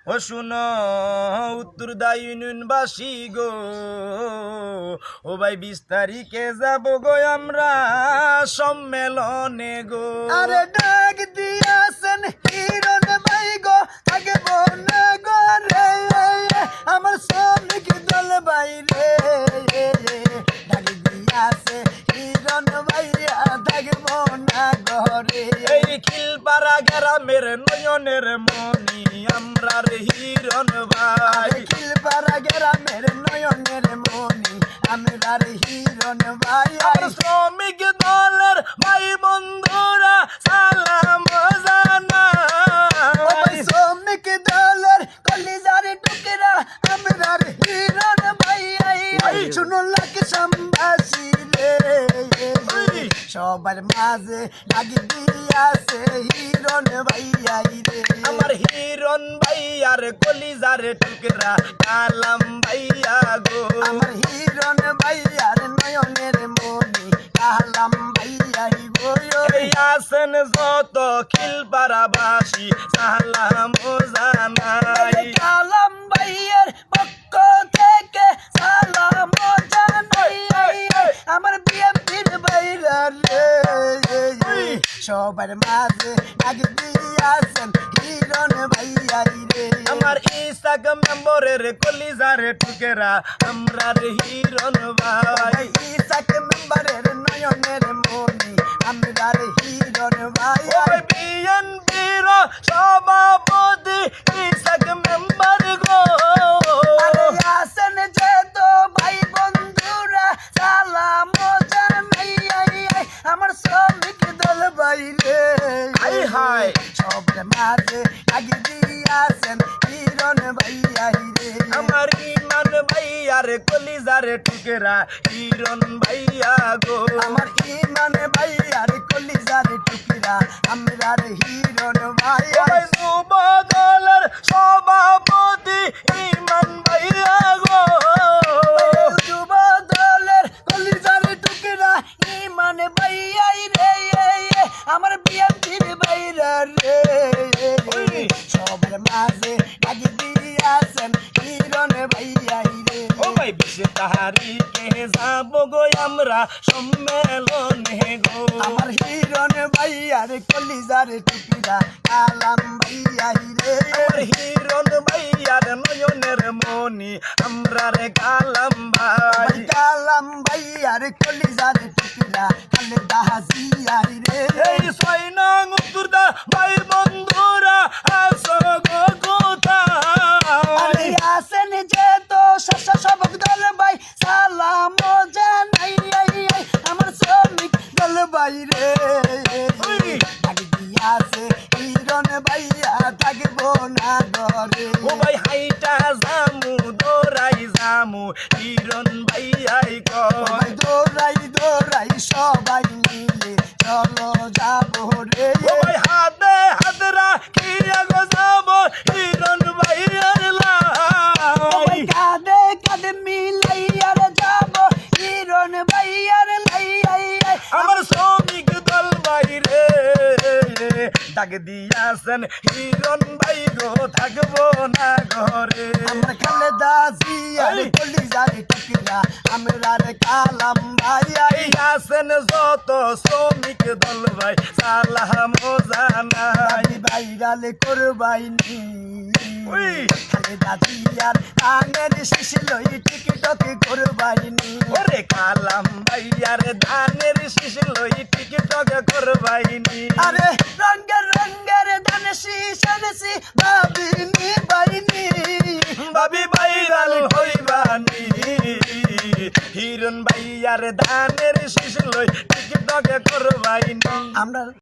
ও শুনো উত্তরদা ইউনিয়নবাসী গো, ও ভাই 20 তারিখে যাব গো আমরা সম্মেলনে গো। আরে ডাক দিয়াছেন হিরণ ভাই গো, থাকবো না গো রে, আমার শ্রমিক দল বাইরে ডাক দিয়াছে হিরণ ভাইয়া, থাকবো না ঘরে। এই খিলপাড়া গ্রামের নয়নের মনি আমরা রে হিরণ ভাই, খিলপাড়া গ্রামের নয়নের মনি আমরা রে হিরণ ভাই। আমার শ্রমিক দলের ভাই বন্ধুরা সালাম জানাই, শ্রমিক দলের কলিজার টুকরা আমরা রে হিরণ ভাই। শুনো লাখ সম্বাসী রে, সবার মাঝে লাগি দিয়াছে হিরণ ভাইয়াই রে। আমার হিরণ ভাইয়ার কলিজার টুকরা কালাম ভাইয়া গো, আমার হিরণ ভাইয়ার নয়নের মনি কালাম ভাইয়াই গো। এই আছেন যত খিলপাড়াবাসী সালাম জানাই, কালাম ভাইয়ার পক্ষ থেকে সালাম জানাই। আমার বিএমপির ভাইরা রে, সবার মাঝে আগে দিয়াছেন হিরণ ভাইয়াই রে। আমার ইসাক মেম্বরের কলিজার টুকরা আমরা রে হিরণ ভাই, ইসাক মেম্বারের নয়নের মনি আমরা রে হিরণ ভাই। ওই বিএনপির সভাপতি ইসাক মেম্বার গো, আরে আসেন যে তো ভাই বন্ধুরা সালাম জানাই। আমার শ্রমিক দল বাইরে হাই হাই সবার মাঝে আগে দিয়াছেন হিরণ ভাইয়াই রে। আমার ইমান ভাইয়ার কলিজার টুকরা হিরণ ভাইয়া গো, আমার ইমান ভাইয়ার কলিজার টুকরা আমরা রে হিরণ ভাই। ওই যুব দলের সভাপতি ইমান ভাইয়া গো, যুব দলের কলিজার টুকরা ইমান ভাইয়াই রে। আমার বিএমপির ভাইরা রে, সবার মাঝে আগে দিয়াছেন হিরণ ভাইয়াই রে। ও ভাই 20 তারিখে যাব গো আমরা সম্মেলনে গো, আমার হিরণ ভাইয়ার কলিজার টুকরা কালাম ভাইয়াই রে। আমার হিরণ ভাইয়ার নয়নের মনি আমরা রে কালাম ভাই, কালাম ভাইয়ার কলিজার টুকরা কালে দাহাজিয়াই রে। এই 6 নং উত্তরদা ভাই বন্ধুরা আসো গো কোথায়, আসেন যে তো সবক দল ভাই সালাম জানাই। আমার শ্রমিক দল বাইরে আগে দিয়াছে হিরণ ভাইয়া, থাকবো না ঘরে। ও ভাই হাইটা জামু দৌড়াই জামু হিরণ ভাইয়াই কয়, দৌড়াই দৌড়াই সবাই মিলে চলো যাবো রে। ও ভাই হাতে হাত রাখিয়া গো যাব হিরণ ভাইয়ার লাই, কাঁধে কাঁধে মিলাইয়ার যাবো হিরণ ভাইয়ার লাই। আমার শ্রমিক দল বাইরে ডাক দিয়াছেন হিরণ ভাই গো, থাকবো না ঘরে। আমার খালেদা জিয়ার কলিজার টুকরা আমরা রে কালাম ভাইয়াই। এই আছেন যত শ্রমিক দল ভাই সালাম জানাই, ভাইরাল করবাইনি ওই খালেদা জিয়ার কানের শিশলই টিকটক করবাইনি। ওরে কালাম ভাইয়ার ধানের শীষ লই টিকটক করবাইনি, আরে রঙ্গের রঙ্গের ধান শিশি ভাবিনি বাইনি। ভাবি ভাইরাল হইবানি, হিরণ ভাইয়ার ধানের শীষ লই টিকটক করবাইনি। আমরা